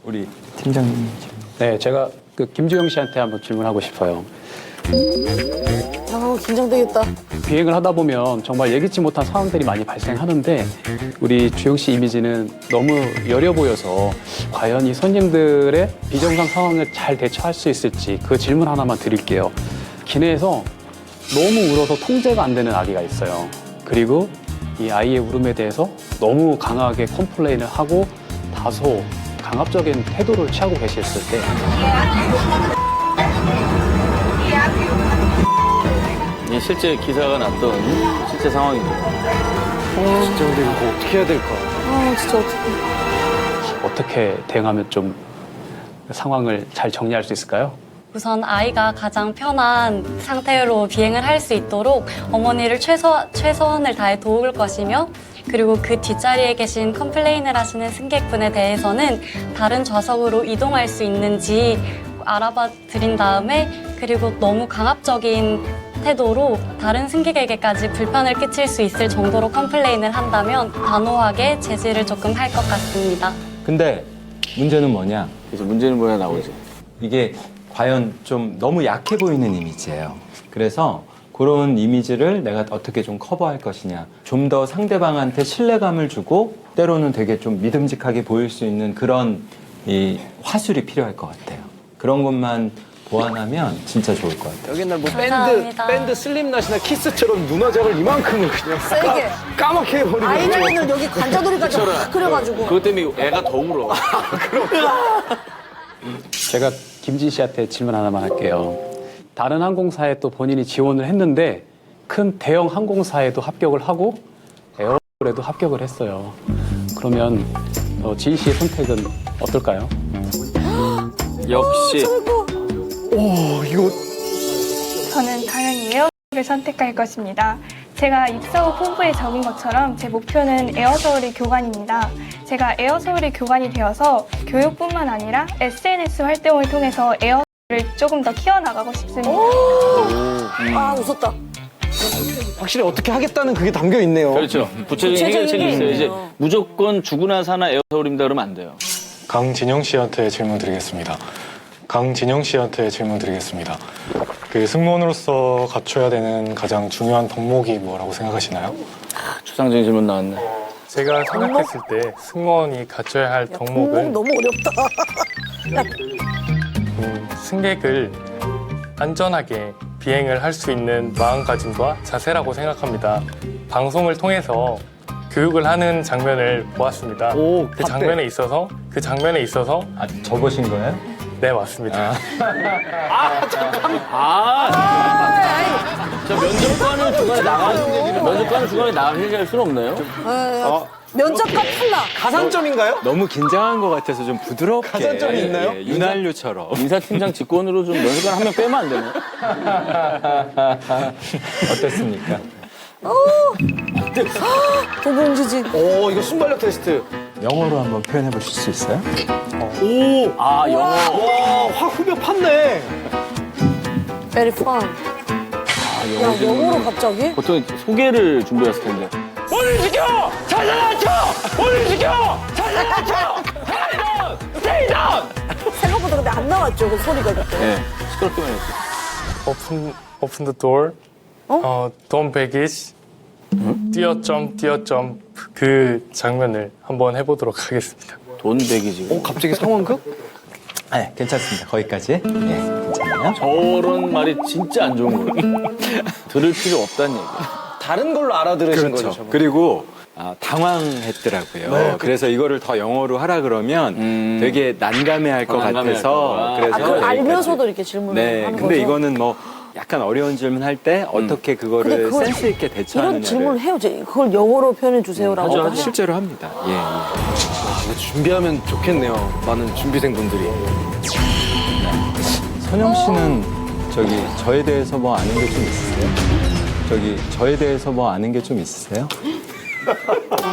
우리 팀장님. 네, 제가 그 김주영 씨한테 한번 질문하고 싶어요. 긴장되겠다. 비행을 하다 보면 정말 예기치 못한 상황들이 많이 발생하는데 우리 주영 씨 이미지는 너무 여려 보여서 과연 이 손님들의 비정상 상황을 잘 대처할 수 있을지 그 질문 하나만 드릴게요. 기내에서 너무 울어서 통제가 안 되는 아기가 있어요. 그리고 이 아이의 울음에 대해서 너무 강하게 컴플레인을 하고 다소 강압적인 태도를 취하고 계셨을 때 이게 실제 기사가 났던 실제 상황입니다. 진짜 근데 이거 어떻게 해야 될까? 진짜 어떡해. 어떻게 대응하면 좀 상황을 잘 정리할 수 있을까요? 우선 아이가 가장 편한 상태로 비행을 할 수 있도록 어머니를 최선을 다해 도울 것이며 그리고 그 뒷자리에 계신 컴플레인을 하시는 승객분에 대해서는 다른 좌석으로 이동할 수 있는지 알아봐 드린 다음에 그리고 너무 강압적인 태도로 다른 승객에게까지 불편을 끼칠 수 있을 정도로 컴플레인을 한다면 단호하게 제지를 조금 할 것 같습니다. 근데 문제는 뭐냐? 그래서 문제는 뭐야 나오지. 이게 과연 좀 너무 약해 보이는 이미지예요. 그래서 그런 이미지를 내가 어떻게 좀 커버할 것이냐. 좀 더 상대방한테 신뢰감을 주고 때로는 되게 좀 믿음직하게 보일 수 있는 그런 이 화술이 필요할 것 같아요. 그런 것만 보완하면 진짜 좋을 것 같아요. 여기 옛날 뭐 감사합니다. 밴드 슬림낫이나 키스처럼 눈화장을 이만큼을 그냥 세게. 까맣게 해버리고. 아이라인을 여기 관자놀이까지 확 그려가지고. 그것 때문에 애가 더 울어. 제가 김진 씨한테 질문 하나만 할게요. 다른 항공사에 또 본인이 지원을 했는데 큰 대형 항공사에도 합격을 하고 에어에도 합격을 했어요. 그러면 지희 씨의 선택은 어떨까요? 역시 오, 이거 저는 당연히 에어서울을 선택할 것입니다. 제가 입사 후 포부에 적은 것처럼 제 목표는 에어서울의 교관입니다. 제가 에어서울의 교관이 되어서 교육뿐만 아니라 SNS 활동을 통해서 에어서울을 조금 더 키워나가고 싶습니다. 웃었다. 확실히 어떻게 하겠다는 그게 담겨 있네요. 그렇죠. 구체적인 해결책이 구체적인 있어요. 이제 있네요. 무조건 죽으나 사나 에어서울입니다 그러면 안 돼요. 강진영 씨한테 질문 드리겠습니다. 강진영 씨한테 질문 드리겠습니다. 그 승무원으로서 갖춰야 되는 가장 중요한 덕목이 뭐라고 생각하시나요? 추상적인 질문 나왔네. 제가 생각했을 때 승무원이 갖춰야 할 덕목은 너무 어렵다. 승객을 안전하게 비행을 할 수 있는 마음가짐과 자세라고 생각합니다. 방송을 통해서 교육을 하는 장면을 보았습니다. 오, 그 장면에 있어서 아, 적으신 거예요? 네, 맞습니다. 저 면접관은 중간에 나가 해결할 수는 없나요? 면접관 탈락. 가산점인가요? 너무 긴장한 것 같아서 좀 부드럽게. 가산점이 있나요? 윤활유처럼. 인사팀장 직권으로 좀 면접관 한 명 빼면 안 되나요? 어땠습니까? 도봉지지. 오, 이거 순발력 테스트. 영어로 한번 표현해 보실 수 있어요? 오, 아 영어. 와, 확 후벼 팠네. Very fun. 야, 영어로 갑자기? 보통 소개를 준비했을 텐데. 오늘 시켜! 잘나왔죠! 오늘 시켜! 잘나왔죠! 헤이던! 헤이던! 생각보다 근데 안 나왔죠, 그 소리가 그때. 네, 시끄럽게만 했어요. open the door. don't baggage. 뛰어점 그 장면을 한번 해보도록 하겠습니다. 돈 대기지. 갑자기 상황극? 네, 괜찮습니다. 거기까지. 예, 괜찮아요. 저런 말이 진짜 안 좋은 거예요. 들을 필요 없다는 얘기. 다른 걸로 알아들으신 거죠, 저거. 그리고 당황했더라고요. 그래서 이거를 더 영어로 하라 그러면 되게 난감해할 것 난감해할 같아서 거구나. 그래서 그걸 여기까지. 알면서도 이렇게 질문을 네, 하는 근데 거죠. 이거는 뭐 약간 어려운 질문 할 때 어떻게 근데 그거를 그걸 센스 있게 이런 대처하느냐를 질문을 해요. 그걸 영어로 표현해 주세요라고. 하죠, 하면. 하죠. 실제로 합니다. 예, 예. 이거 준비하면 좋겠네요. 많은 준비생분들이. 선영 씨는 저에 대해서 뭐 아는 게 좀 있으세요? 저에 대해서 뭐 아는 게 좀 있으세요?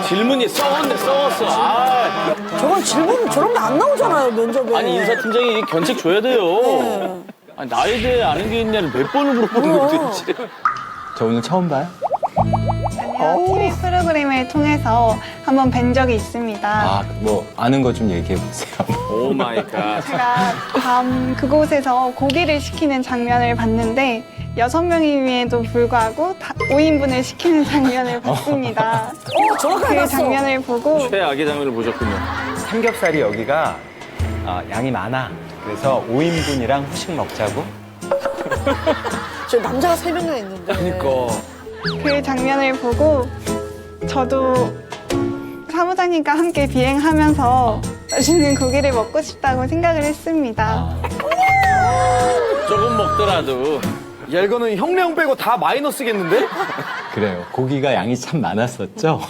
질문이 썩었어. 아, 저런 질문 저런 게 안 나오잖아요, 면접에. 아니 인사팀장이 견책 줘야 돼요. 네. 아니, 나에 대해 아는 게 있냐를 몇 번을 물어보는 거야 도대체. 저 오늘 처음 봐요? TV 프로그램을 통해서 한번 뵌 적이 있습니다. 아, 뭐 아는 거 좀 얘기해 보세요. 오 마이 갓. 제가 밤 그곳에서 고기를 시키는 장면을 봤는데 6명임에도 불구하고 5인분을 시키는 장면을 봤습니다. 정확하게 그 봤어. 장면을 보고 최악의 장면을 보셨군요. 삼겹살이 여기가 양이 많아. 그래서 5인분이랑 후식 먹자고. 저 남자가 3명이나 있는데. 그 장면을 보고 저도 사무장님과 함께 비행하면서 맛있는 고기를 먹고 싶다고 생각을 했습니다. 조금 먹더라도. 야, 이거는 형량 빼고 다 마이너스겠는데? 그래요. 고기가 양이 참 많았었죠.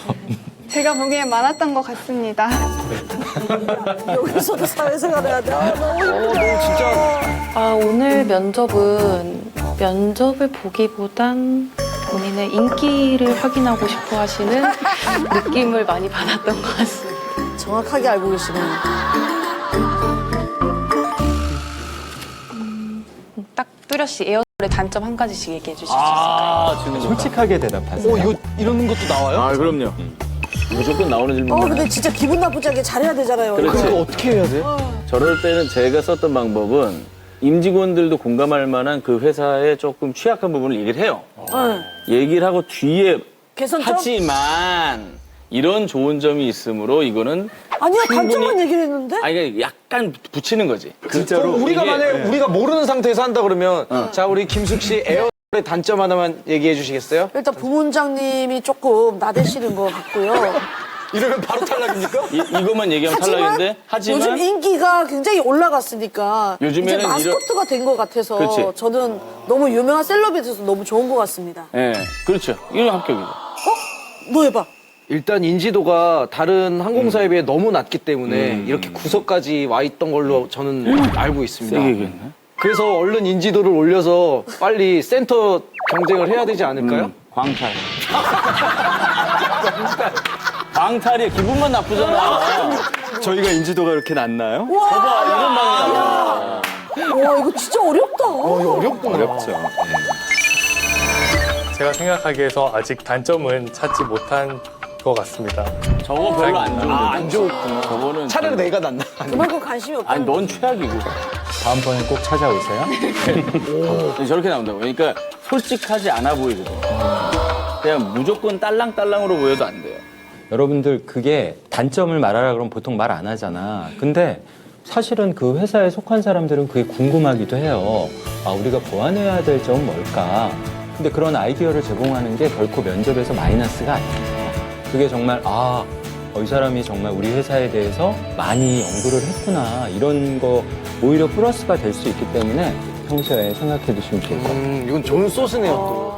제가 보기엔 많았던 것 같습니다. 여기서도 사회생활 해야 돼. 아, 너무 힘들어. 오늘 면접은 면접을 보기보단 본인의 인기를 확인하고 싶어 하시는 느낌을 많이 받았던 것 같습니다. 정확하게 알고 계시네. 딱 뚜렷이 에어솔의 단점 한 가지씩 얘기해 주실 수 있을까요? 아, 지금 솔직하게 대답하세요. 이거 이런 것도 나와요? 아, 그럼요. 무조건 나오는 질문. 근데 진짜 기분 나쁘지 않게 잘해야 되잖아요. 그렇지. 그거 어떻게 해야 돼? 저럴 때는 제가 썼던 방법은 임직원들도 공감할 만한 그 회사의 조금 취약한 부분을 얘기를 해요. 얘기를 하고 뒤에 개선점? 하지만 이런 좋은 점이 있으므로 이거는 아니야, 충분히- 단점만 얘기를 했는데? 아니 그러니까 약간 붙이는 거지. 진짜로 우리가 이게- 만약에 우리가 모르는 상태에서 한다 그러면 자, 우리 김숙 씨 에어의 단점 하나만 얘기해 주시겠어요? 일단 부문장님이 조금 나대시는 것 같고요. 이러면 바로 탈락입니까? 이것만 얘기하면 탈락인데 하지만 요즘 인기가 굉장히 올라갔으니까 요즘에는 이제 마스코트가 된 것 같아서 그렇지. 저는 너무 유명한 셀럽이 돼서 너무 좋은 것 같습니다. 예, 그렇죠. 이건 합격이죠. 너 해봐. 일단 인지도가 다른 항공사에 비해 너무 낮기 때문에 이렇게 구석까지 와 있던 걸로 저는 알고 있습니다. 세게 얘기했네. 그래서 얼른 인지도를 올려서 빨리 센터 경쟁을 해야 되지 않을까요? 광탈. 광탈이야. 기분만 나쁘잖아. 저희가 인지도가 이렇게 낮나요? 봐봐, 이런 방이야. 와, 이거 진짜 어렵다. 어렵죠. 제가 생각하기에서 아직 단점은 찾지 못한 것 같습니다. 저거 별로 안 좋은데. 안 좋구나. 저거는 차라리 내가 낫나? 그만큼 관심이 없다. 아니 넌 최악이고. 다음번에 꼭 찾아오세요. 저렇게 나온다고. 그러니까 솔직하지 않아 보이거든. 그냥 무조건 딸랑딸랑으로 보여도 안 돼요. 여러분들 그게 단점을 말하라 그러면 보통 말 안 하잖아. 근데 사실은 그 회사에 속한 사람들은 그게 궁금하기도 해요. 아, 우리가 보완해야 될 점은 뭘까? 근데 그런 아이디어를 제공하는 게 결코 면접에서 마이너스가 아니에요. 그게 정말 이 사람이 정말 우리 회사에 대해서 많이 연구를 했구나. 이런 거 오히려 플러스가 될 수 있기 때문에 평소에 생각해 두시면 좋을 것 같아요. 이건 좋은 소스네요, 또.